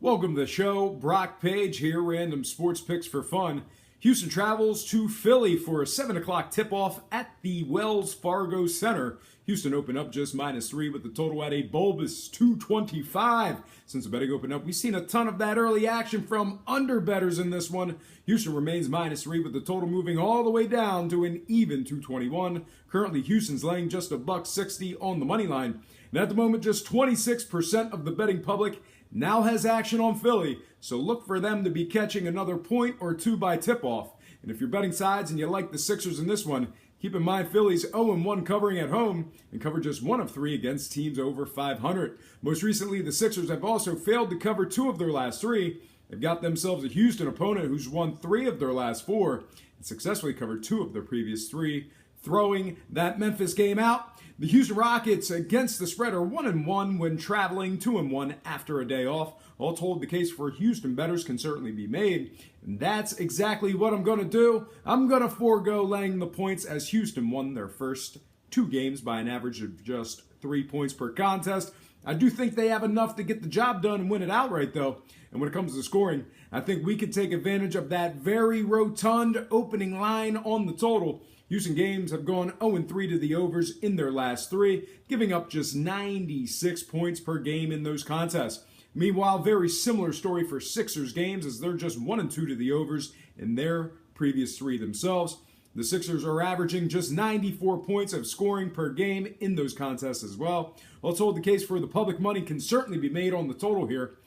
Welcome to the show. Brock Page here, random sports picks for fun. Houston travels to Philly for a 7 o'clock tip-off at the Wells Fargo Center. Houston opened up just -3 with the total at a bulbous 225. Since the betting opened up, we've seen a ton of that early action from underbettors in this one. Houston remains -3 with the total moving all the way down to an even 221. Currently, Houston's laying just $1.60 on the money line. And at the moment, just 26% of the betting public now has action on Philly, so look for them to be catching another point or two by tip-off. And if you're betting sides and you like the Sixers in this one, keep in mind Philly's 0-1 covering at home and covered just 1 of 3 against teams over 500. Most recently, the Sixers have also failed to cover 2 of their last 3. They've got themselves a Houston opponent who's won 3 of their last 4 and successfully covered 2 of their previous 3. Throwing that Memphis game out, the Houston Rockets against the spread are 1-1 when traveling, 2-1 after a day off. All told, the case for Houston bettors can certainly be made, and that's exactly what I'm going to do. I'm going to forego laying the points as Houston won their first 2 games by an average of just 3 points per contest. I do think they have enough to get the job done and win it outright, though. And when it comes to scoring, I think we could take advantage of that very rotund opening line on the total. Houston games have gone 0-3 to the overs in their last 3, giving up just 96 points per game in those contests. Meanwhile, very similar story for Sixers games as they're just 1-2 to the overs in their previous 3 themselves. The Sixers are averaging just 94 points of scoring per game in those contests as well. All told, the case for the public money can certainly be made on the total here.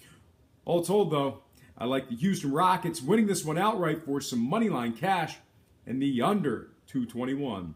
All told, though, I like the Houston Rockets winning this one outright for some moneyline cash and the under 221.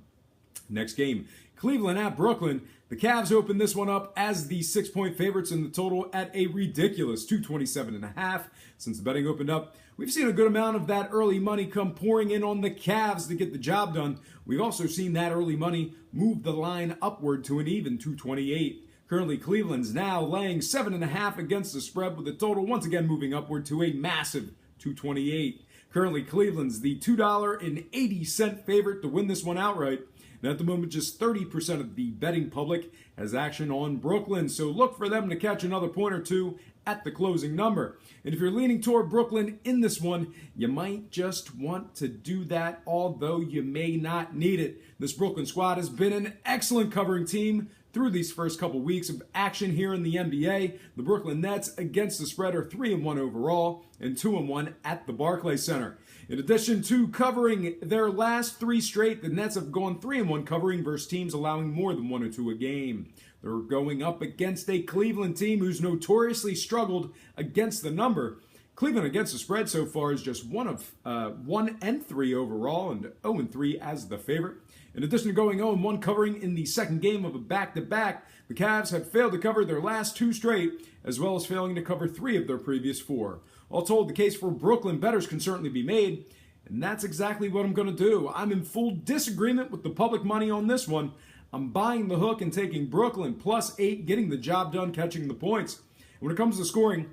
Next game, Cleveland at Brooklyn. The Cavs open this one up as the 6-point favorites in the total at a ridiculous 227.5. Since the betting opened up, we've seen a good amount of that early money come pouring in on the Cavs to get the job done. We've also seen that early money move the line upward to an even 228. Currently, Cleveland's now laying 7.5 against the spread with the total once again moving upward to a massive 228. Currently, Cleveland's the $2.80 favorite to win this one outright. And at the moment, just 30% of the betting public has action on Brooklyn. So look for them to catch another point or two at the closing number. And if you're leaning toward Brooklyn in this one, you might just want to do that, although you may not need it. This Brooklyn squad has been an excellent covering team through these first couple weeks of action here in the NBA. The Brooklyn Nets against the spread are 3-1 overall and 2-1 at the Barclays Center. In addition to covering their last 3 straight, the Nets have gone 3-1 covering versus teams allowing more than 1 or 2 a game. They're going up against a Cleveland team who's notoriously struggled against the number. Cleveland against the spread so far is just 1-3 overall and 0-3 as the favorite. In addition to going 0-1 covering in the second game of a back-to-back, the Cavs have failed to cover their last 2 straight, as well as failing to cover 3 of their previous 4. All told, the case for Brooklyn bettors can certainly be made, and that's exactly what I'm going to do. I'm in full disagreement with the public money on this one. I'm buying the hook and taking Brooklyn +8, getting the job done, catching the points. And when it comes to scoring,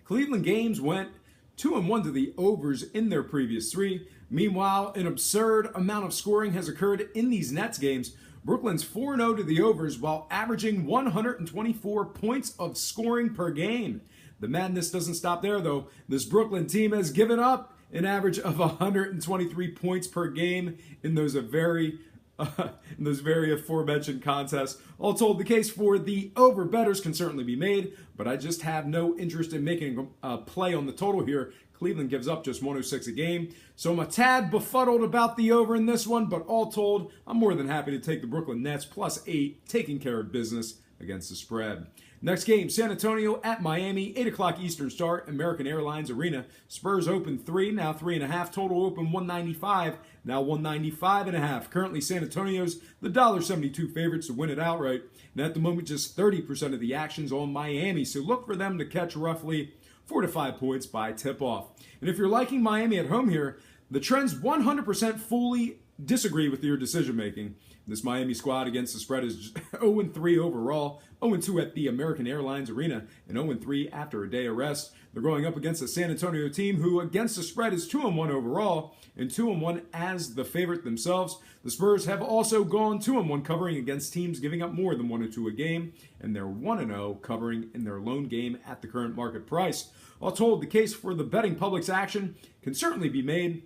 Cleveland games went 2-1 to the overs in their previous 3. Meanwhile, an absurd amount of scoring has occurred in these Nets games. Brooklyn's 4-0 to the overs while averaging 124 points of scoring per game. The madness doesn't stop there, though. This Brooklyn team has given up an average of 123 points per game in those very aforementioned contests. All told, the case for the over bettors can certainly be made, but I just have no interest in making a play on the total here. Cleveland gives up just 106 a game, so I'm a tad befuddled about the over in this one, but all told, I'm more than happy to take the Brooklyn Nets +8, taking care of business against the spread. Next game, San Antonio at Miami, 8 o'clock Eastern start, American Airlines Arena. Spurs open 3, now 3.5. Total open 195, now 195.5. Currently, San Antonio's the $1.72 favorites to win it outright. And at the moment, just 30% of the action's on Miami. So look for them to catch roughly 4 to 5 points by tip-off. And if you're liking Miami at home here, the trend's 100% fully disagree with your decision making. This Miami squad against the spread is 0-3 overall, 0-2 at the American Airlines Arena, and 0-3 after a day of rest. They're going up against a San Antonio team who, against the spread, is 2-1 overall and 2-1 as the favorite themselves. The Spurs have also gone 2-1 covering against teams giving up more than 1 or 2 a game, and they're 1-0 covering in their lone game at the current market price. All told, the case for the betting public's action can certainly be made.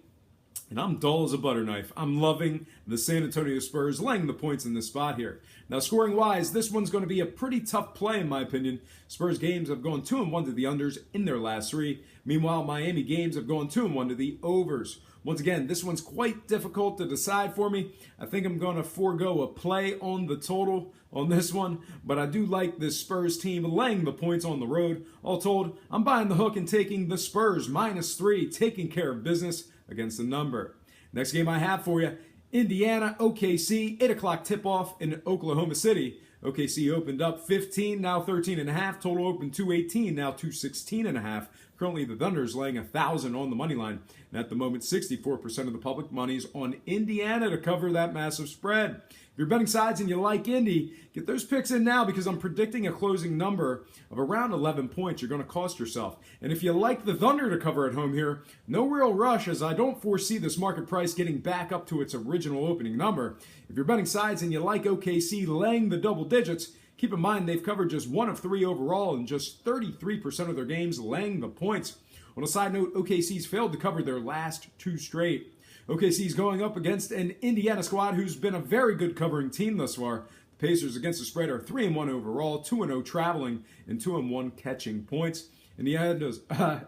And I'm dull as a butter knife. I'm loving the San Antonio Spurs laying the points in this spot here. Now, scoring-wise, this one's going to be a pretty tough play, in my opinion. Spurs games have gone 2-1 to the unders in their last 3. Meanwhile, Miami games have gone 2-1 to the overs. Once again, this one's quite difficult to decide for me. I think I'm going to forego a play on the total on this one, but I do like this Spurs team laying the points on the road. All told, I'm buying the hook and taking the Spurs -3, taking care of business against the number. Next game I have for you, Indiana, OKC, 8 o'clock tip-off in Oklahoma City. OKC opened up 15, now 13.5. Total open 218, now 216.5. Currently, the Thunder's laying 1,000 on the money line. And at the moment, 64% of the public money's on Indiana to cover that massive spread. If you're betting sides and you like Indy, get those picks in now because I'm predicting a closing number of around 11 points. You're going to cost yourself. And if you like the Thunder to cover at home here, no real rush as I don't foresee this market price getting back up to its original opening number. If you're betting sides and you like OKC laying the double digits, keep in mind they've covered just 1 of 3 overall and just 33% of their games laying the points. On a side note, OKC's failed to cover their last 2 straight. OKC's going up against an Indiana squad who's been a very good covering team thus far. The Pacers against the spread are 3-1 overall, 2-0 traveling, and 2-1 catching points. Indiana's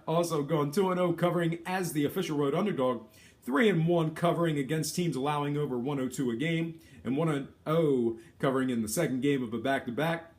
also gone 2-0 covering as the official road underdog, 3-1 covering against teams allowing over 102 a game, and 1-0 covering in the second game of a back-to-back.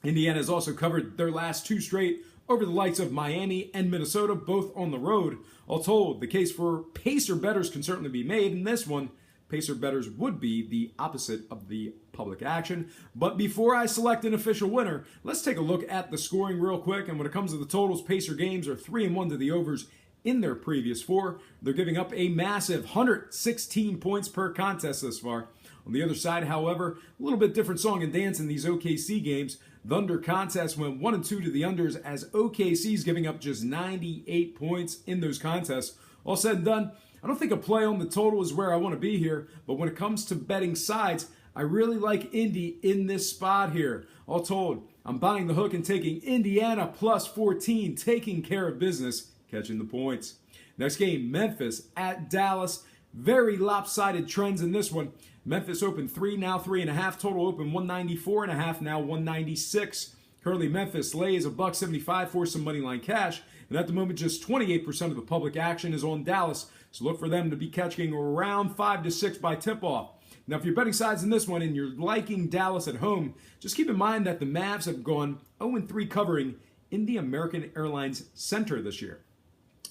Indiana has also covered their last 2 straight over the likes of Miami and Minnesota, both on the road. All told, the case for Pacer bettors can certainly be made. In this one, Pacer bettors would be the opposite of the public action. But before I select an official winner, let's take a look at the scoring real quick. And when it comes to the totals, Pacer games are 3-1 to the overs in their previous 4. They're giving up a massive 116 points per contest thus far. On the other side, however, a little bit different song and dance in these OKC games. The under contest went 1-2 to the unders as OKC's giving up just 98 points in those contests. All said and done, I don't think a play on the total is where I want to be here, but when it comes to betting sides, I really like Indy in this spot here. All told, I'm buying the hook and taking Indiana +14, taking care of business, catching the points. Next game, Memphis at Dallas. Very lopsided trends in this one. Memphis opened 3, now 3.5. Total open 194.5, now 196. Currently, Memphis lays $1.75 for some money line cash. And at the moment, just 28% of the public action is on Dallas. So look for them to be catching around 5 to 6 by tip-off. Now, if you're betting sides in this one and you're liking Dallas at home, just keep in mind that the Mavs have gone 0-3 covering in the American Airlines Center this year.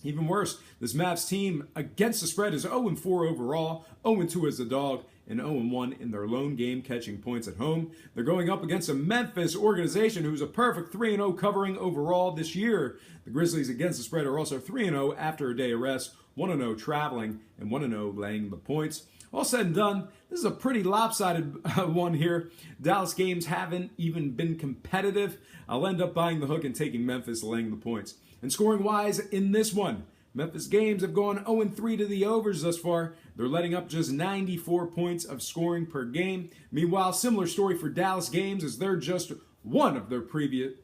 Even worse, this Mavs team against the spread is 0-4 overall, 0-2 as a dog, and 0-1 in their lone game catching points at home. They're going up against a Memphis organization who's a perfect 3-0 covering overall this year. The Grizzlies against the spread are also 3-0 after a day of rest, 1-0 traveling, and 1-0 laying the points. All said and done, this is a pretty lopsided one here. Dallas games haven't even been competitive. I'll end up buying the hook and taking Memphis laying the points. And scoring-wise in this one, Memphis games have gone 0-3 to the overs thus far. They're letting up just 94 points of scoring per game. Meanwhile, similar story for Dallas games as they're just one of their previous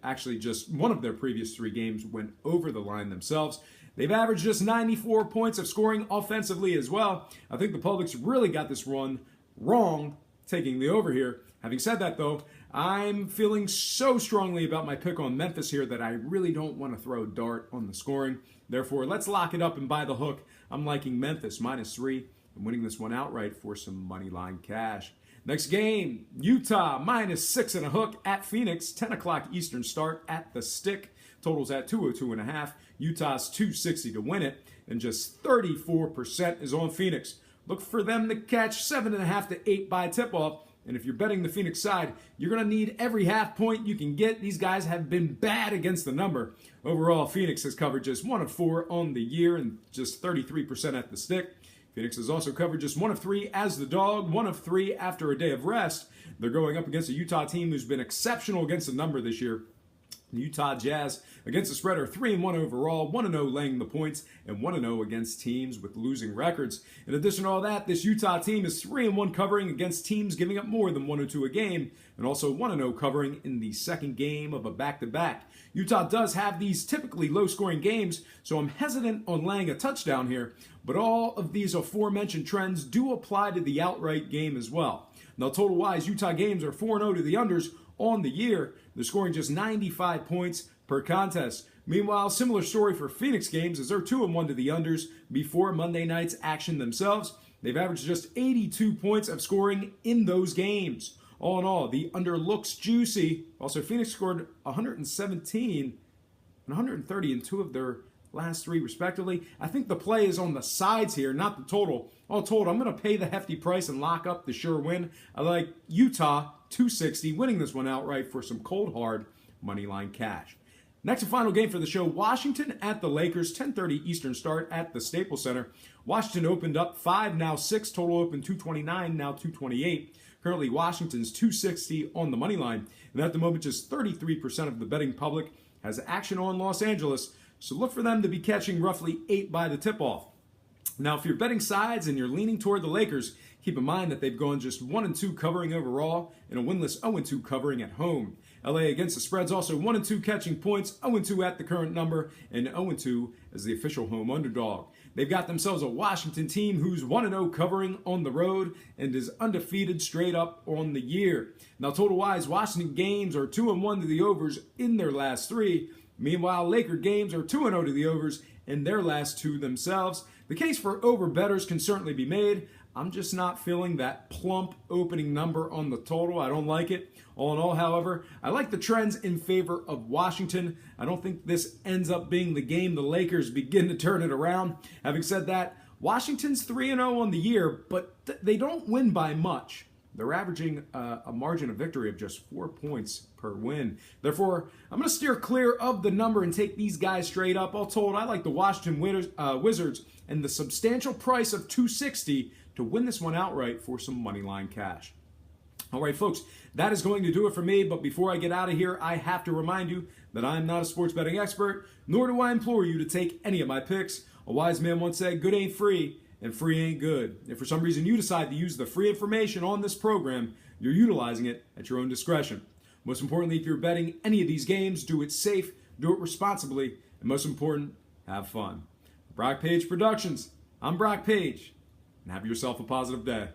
3 games went over the line themselves. They've averaged just 94 points of scoring offensively as well. I think the public's really got this one wrong, taking the over here. Having said that, though, I'm feeling so strongly about my pick on Memphis here that I really don't want to throw a dart on the scoring. Therefore, let's lock it up and buy the hook. I'm liking Memphis -3 and winning this one outright for some money line cash. Next game, Utah -6 and a hook at Phoenix. 10 o'clock Eastern start at the Stick. Totals at 202.5. Utah's 260 to win it, and just 34% is on Phoenix. Look for them to catch 7.5 to 8 by tip-off. And if you're betting the Phoenix side, you're going to need every half point you can get. These guys have been bad against the number. Overall, Phoenix has covered just 1 of 4 on the year and just 33% at the Stick. Phoenix has also covered just 1 of 3 as the dog, 1 of 3 after a day of rest. They're going up against a Utah team who's been exceptional against the number this year. The Utah Jazz against the spread are 3-1 overall, 1-0 laying the points, and 1-0 against teams with losing records. In addition to all that, this Utah team is 3-1 covering against teams giving up more than 102 a game, and also 1-0 covering in the second game of a back-to-back. Utah does have these typically low-scoring games, so I'm hesitant on laying a touchdown here, but all of these aforementioned trends do apply to the outright game as well. Now, total-wise, Utah games are 4-0 to the unders on the year. They're scoring just 95 points per contest. Meanwhile, similar story for Phoenix games as they're 2-1 to the unders before Monday night's action themselves. They've averaged just 82 points of scoring in those games. All in all, the under looks juicy. Also, Phoenix scored 117 and 130 in 2 of their last 3 respectively. I think the play is on the sides here, not the total. All told, I'm going to pay the hefty price and lock up the sure win. I like Utah 260, winning this one outright for some cold hard money line cash. Next and final game for the show, Washington at the Lakers, 10:30 Eastern start at the Staples Center. Washington opened up 5, now 6, total open 229, now 228. Currently, Washington's 260 on the money line, and at the moment, just 33% of the betting public has action on Los Angeles, so look for them to be catching roughly 8 by the tip-off. Now, if you're betting sides and you're leaning toward the Lakers, keep in mind that they've gone just 1-2 covering overall and a winless 0-2 covering at home. LA against the spreads also 1-2 catching points, 0-2 at the current number, and 0-2 as the official home underdog. They've got themselves a Washington team who's 1-0 covering on the road and is undefeated straight up on the year. Now, total-wise, Washington games are 2-1 to the overs in their last 3. Meanwhile, Laker games are 2-0 to the overs in their last 2 themselves. The case for over bettors can certainly be made. I'm just not feeling that plump opening number on the total. I don't like it. All in all, however, I like the trends in favor of Washington. I don't think this ends up being the game the Lakers begin to turn it around. Having said that, Washington's 3-0 on the year, but they don't win by much. They're averaging a margin of victory of just 4 points per win. Therefore, I'm going to steer clear of the number and take these guys straight up. All told, I like the Washington Wizards and the substantial price of $260 to win this one outright for some money line cash. All right, folks, that is going to do it for me. But before I get out of here, I have to remind you that I'm not a sports betting expert, nor do I implore you to take any of my picks. A wise man once said, good ain't free, and free ain't good. If for some reason you decide to use the free information on this program, you're utilizing it at your own discretion. Most importantly, if you're betting any of these games, do it safe, do it responsibly, and most important, have fun. Brock Page Productions. I'm Brock Page, and have yourself a positive day.